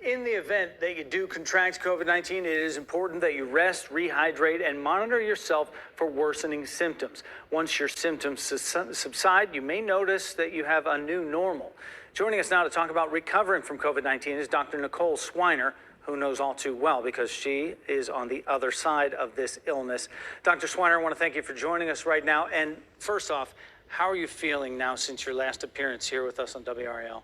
In the event that you do contract COVID-19, it is important that you rest, rehydrate, and monitor yourself for worsening symptoms. Once your symptoms subside, you may notice that you have a new normal. Joining us now to talk about recovering from COVID-19 is Dr. Nicole Swiner, who knows all too well because she is on the other side of this illness. Dr. Swiner, I want to thank you for joining us right now. And first off, how are you feeling now since your last appearance here with us on WRAL?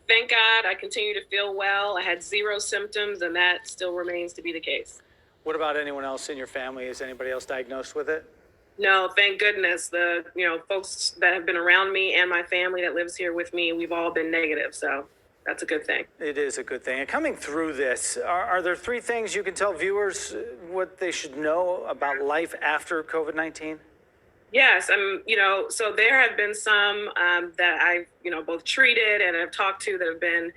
Thank God I continue to feel well. I had 0 symptoms, and that still remains to be the case. What about anyone else in your family? Is anybody else diagnosed with it? No, thank goodness. The folks that have been around me and my family that lives here with me, we've all been negative. So that's a good thing. It is a good thing. And coming through this, are there 3 things you can tell viewers what they should know about life after COVID-19? Yes, so there have been some that I've, both treated and have talked to that have been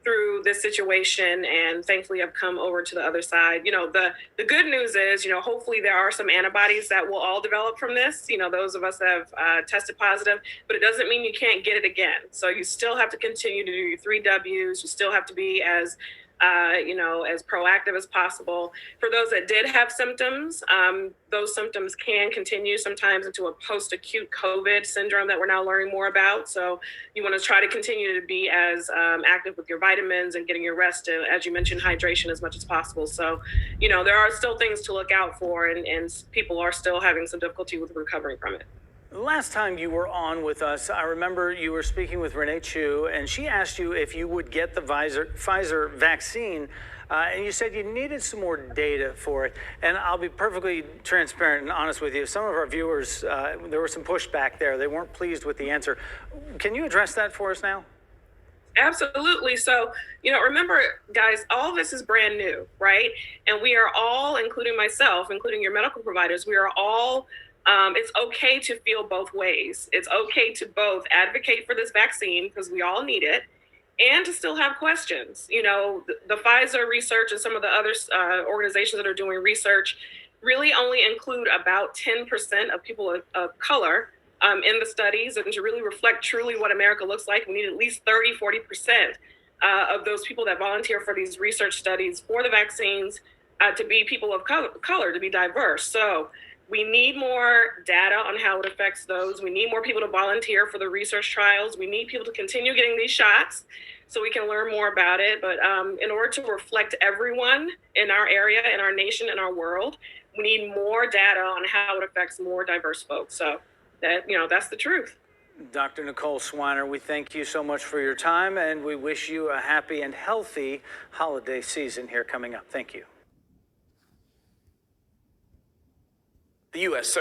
through this situation, and thankfully I've come over to the other side. The good news is, hopefully there are some antibodies that will all develop from this, those of us that have tested positive, but it doesn't mean you can't get it again. So you still have to continue to do your 3 W's. You still have to be as proactive as possible. For those that did have symptoms, those symptoms can continue sometimes into a post-acute COVID syndrome that we're now learning more about. So you want to try to continue to be as active with your vitamins and getting your rest, and, as you mentioned, hydration as much as possible. So, there are still things to look out for, and people are still having some difficulty with recovering from it. The last time you were on with us, I remember you were speaking with Renee Chu, and she asked you if you would get the Pfizer vaccine, and you said you needed some more data for it. And I'll be perfectly transparent and honest with you. Some of our viewers, there was some pushback there. They weren't pleased with the answer. Can you address that for us now? Absolutely. So, remember, guys, all this is brand new, right? And we are all, including myself, including your medical providers, we are all it's okay to feel both ways. It's okay to both advocate for this vaccine because we all need it, and to still have questions. The Pfizer research and some of the other organizations that are doing research really only include about 10% of people of color in the studies. And to really reflect truly what America looks like, we need at least 40% of those people that volunteer for these research studies for the vaccines to be people of color, to be diverse. So we need more data on how it affects those. We need more people to volunteer for the research trials. We need people to continue getting these shots so we can learn more about it. But in order to reflect everyone in our area, in our nation, in our world, we need more data on how it affects more diverse folks. So that's the truth. Dr. Nicole Swiner, we thank you so much for your time, and we wish you a happy and healthy holiday season here coming up. Thank you. The U.S.